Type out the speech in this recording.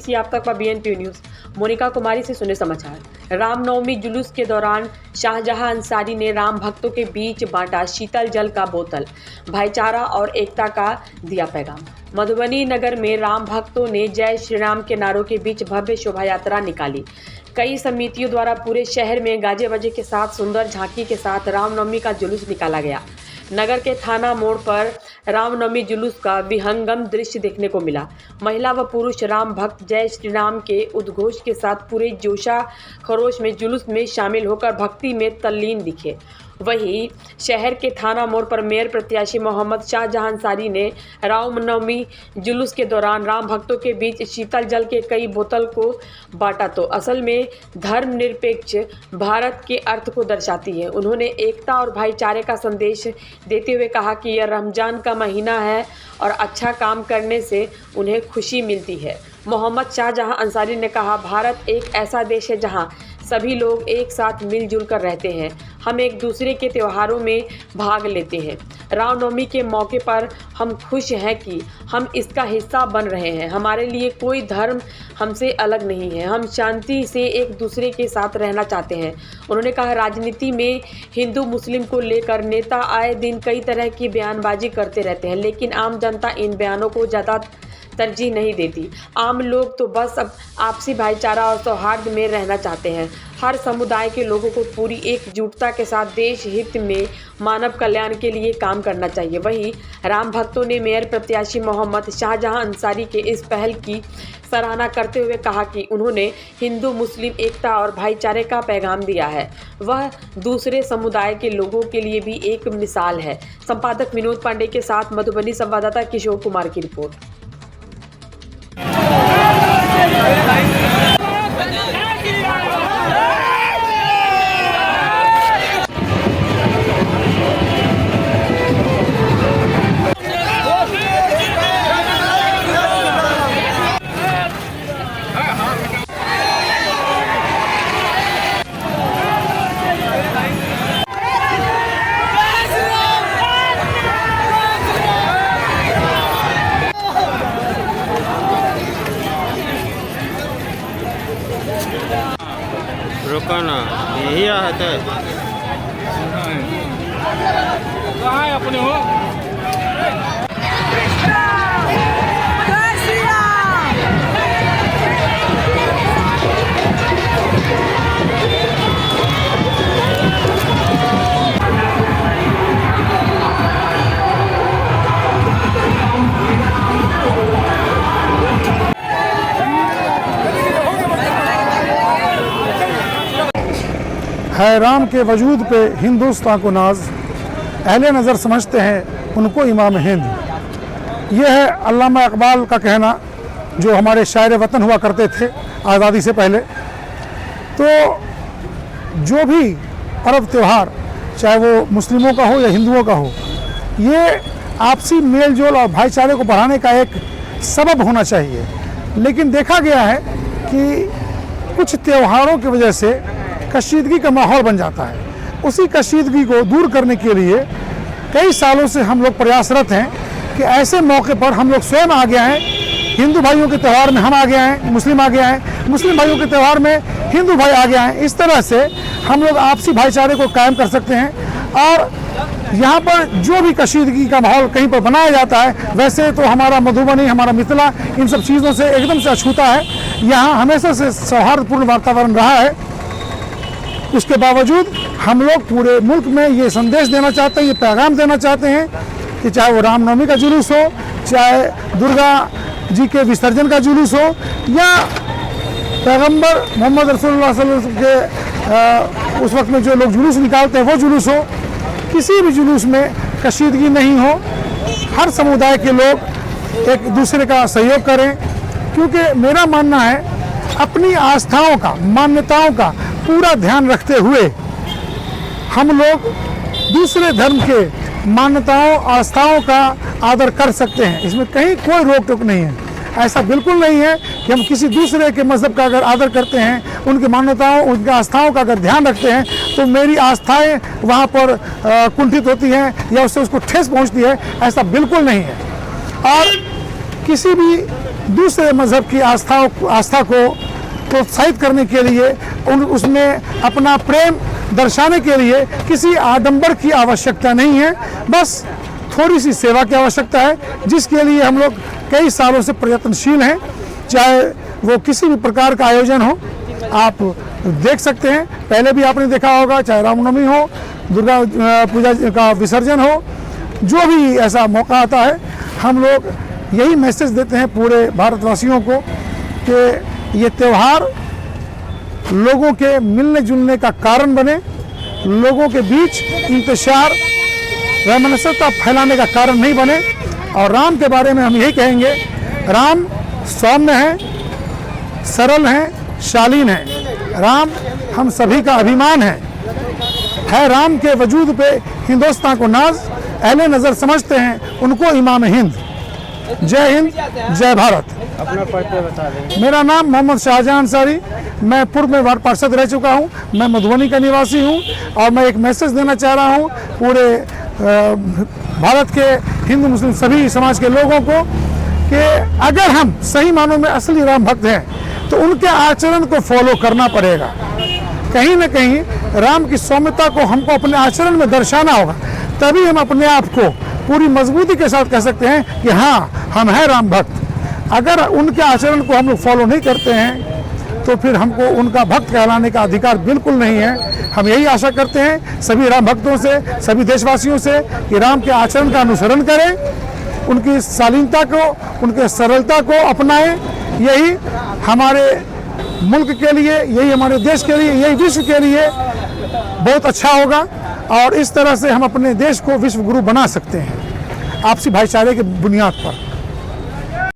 देखिए आप तक BNP न्यूज़। मोनिका कुमारी से सुने समाचार। रामनवमी जुलूस के दौरान शाहजहां अंसारी ने राम भक्तों के बीच बांटा शीतल जल का बोतल, भाईचारा और एकता का दिया पैगाम। मधुबनी नगर में राम भक्तों ने जय श्री राम के नारों के बीच भव्य शोभा यात्रा निकाली। कई समितियों द्वारा पूरे शहर में गाजे बजे के साथ सुंदर झांकी के साथ रामनवमी का जुलूस निकाला गया। नगर के थाना मोड़ पर रामनवमी जुलूस का विहंगम दृश्य देखने को मिला। महिला व पुरुष राम भक्त जय श्री राम के उद्घोष के साथ पूरे जोशा खरोश में जुलूस में शामिल होकर भक्ति में तल्लीन दिखे। वहीं शहर के थाना मोड़ पर मेयर प्रत्याशी मोहम्मद शाहजहां अंसारी ने रामनवमी जुलूस के दौरान राम भक्तों के बीच शीतल जल के कई बोतल को बांटा तो असल में धर्मनिरपेक्ष भारत के अर्थ को दर्शाती है। उन्होंने एकता और भाईचारे का संदेश देते हुए कहा कि यह रमजान का महीना है और अच्छा काम करने से उन्हें खुशी मिलती है। मोहम्मद शाहजहां अंसारी ने कहा, भारत एक ऐसा देश है जहां सभी लोग एक साथ मिलजुल कर रहते हैं। हम एक दूसरे के त्योहारों में भाग लेते हैं। रामनवमी के मौके पर हम खुश हैं कि हम इसका हिस्सा बन रहे हैं। हमारे लिए कोई धर्म हमसे अलग नहीं है। हम शांति से एक दूसरे के साथ रहना चाहते हैं। उन्होंने कहा, राजनीति में हिंदू मुस्लिम को लेकर नेता आए दिन कई तरह की बयानबाजी करते रहते हैं, लेकिन आम जनता इन बयानों को ज़्यादा तरजीह नहीं देती। आम लोग तो बस अब आपसी भाईचारा और सौहार्द में रहना चाहते हैं। हर समुदाय के लोगों को पूरी एकजुटता के साथ देश हित में मानव कल्याण के लिए काम करना चाहिए। वहीं राम भक्तों ने मेयर प्रत्याशी मोहम्मद शाहजहां अंसारी के इस पहल की सराहना करते हुए कहा कि उन्होंने हिंदू मुस्लिम एकता और भाईचारे का पैगाम दिया है। वह दूसरे समुदाय के लोगों के लिए भी एक मिसाल है। संपादक विनोद पांडे के साथ मधुबनी संवाददाता किशोर कुमार की रिपोर्ट। रुकना यही है कहाँ है अपने हो। है राम के वजूद पे हिंदुस्तान को नाज, अहले नज़र समझते हैं उनको इमाम हिंद। ये है अल्लामा इकबाल का कहना, जो हमारे शायर वतन हुआ करते थे आज़ादी से पहले। तो जो भी पर्व त्यौहार, चाहे वो मुस्लिमों का हो या हिंदुओं का हो, ये आपसी मेल जोल और भाईचारे को बढ़ाने का एक सबब होना चाहिए। लेकिन देखा गया है कि कुछ त्योहारों की वजह से कशीदगी का माहौल बन जाता है। उसी कशीदगी को दूर करने के लिए कई सालों से हम लोग प्रयासरत हैं कि ऐसे मौके पर हम लोग स्वयं आ गए हैं। हिंदू भाइयों के त्यौहार में हम आ गए हैं, मुस्लिम आ गए हैं, मुस्लिम भाइयों के त्यौहार में हिंदू भाई आ गए हैं। इस तरह से हम लोग आपसी भाईचारे को कायम कर सकते हैं। और यहाँ पर जो भी कशीदगी का माहौल कहीं पर बनाया जाता है, वैसे तो हमारा मधुबनी, हमारा मिथिला इन सब चीज़ों से एकदम से अछूता है। यहाँ हमेशा से सौहार्दपूर्ण वातावरण रहा है। उसके बावजूद हम लोग पूरे मुल्क में ये संदेश देना चाहते हैं, ये पैगाम देना चाहते हैं कि चाहे वो रामनवमी का जुलूस हो, चाहे दुर्गा जी के विसर्जन का जुलूस हो, या पैगंबर मोहम्मद रसूलुल्लाह सल्लल्लाहु अलैहि वसल्लम के उस वक्त में जो लोग जुलूस निकालते हैं वो जुलूस हो, किसी भी जुलूस में कशीदगी नहीं हो। हर समुदाय के लोग एक दूसरे का सहयोग करें, क्योंकि मेरा मानना है अपनी आस्थाओं का, मान्यताओं का पूरा ध्यान रखते हुए हम लोग दूसरे धर्म के मान्यताओं, आस्थाओं का आदर कर सकते हैं। इसमें कहीं कोई रोक टोक नहीं है। ऐसा बिल्कुल नहीं है कि हम किसी दूसरे के मज़हब का अगर आदर करते हैं, उनकी मान्यताओं, उनकी आस्थाओं का अगर ध्यान रखते हैं, तो मेरी आस्थाएं वहाँ पर कुंठित होती हैं या उससे उसको ठेस पहुँचती है। ऐसा बिल्कुल नहीं है। और किसी भी दूसरे मज़हब की आस्था को प्रोत्साहित करने के लिए, उसमें अपना प्रेम दर्शाने के लिए किसी आडंबर की आवश्यकता नहीं है, बस थोड़ी सी सेवा की आवश्यकता है, जिसके लिए हम लोग कई सालों से प्रयत्नशील हैं। चाहे वो किसी भी प्रकार का आयोजन हो, आप देख सकते हैं, पहले भी आपने देखा होगा, चाहे रामनवमी हो, दुर्गा पूजा का विसर्जन हो, जो भी ऐसा मौका आता है, हम लोग यही मैसेज देते हैं पूरे भारतवासियों को कि ये त्यौहार लोगों के मिलने जुलने का कारण बने, लोगों के बीच इंतशार वैमनस्यता फैलाने का कारण नहीं बने। और राम के बारे में हम यही कहेंगे, राम सौम्य हैं, सरल हैं, शालीन हैं। राम हम सभी का अभिमान है राम के वजूद पे हिंदुस्तान को नाज, अहले नज़र समझते हैं उनको इमाम हिंद। जय हिंद, जय भारत। अपना परिचय बता देंगे। मेरा नाम मोहम्मद शाहजहां अंसारी, मैं पूर्व में वार्ड पार्षद रह चुका हूं, मैं मधुबनी का निवासी हूं और मैं एक मैसेज देना चाह रहा हूं पूरे भारत के हिंदू मुस्लिम सभी समाज के लोगों को कि अगर हम सही मानों में असली राम भक्त हैं तो उनके आचरण को फॉलो करना पड़ेगा। कहीं ना कहीं राम की सौम्यता को हमको अपने आचरण में दर्शाना होगा, तभी हम अपने आप को पूरी मजबूती के साथ कह सकते हैं कि हाँ, हम हैं राम भक्त। अगर उनके आचरण को हम लोग फॉलो नहीं करते हैं तो फिर हमको उनका भक्त कहलाने का अधिकार बिल्कुल नहीं है। हम यही आशा करते हैं सभी राम भक्तों से, सभी देशवासियों से कि राम के आचरण का अनुसरण करें, उनकी शालीनता को, उनके सरलता को अपनाएं। यही हमारे मुल्क के लिए, यही हमारे देश के लिए, यही विश्व के लिए बहुत अच्छा होगा और इस तरह से हम अपने देश को विश्व गुरु बना सकते हैं, आपसी भाईचारे की बुनियाद पर।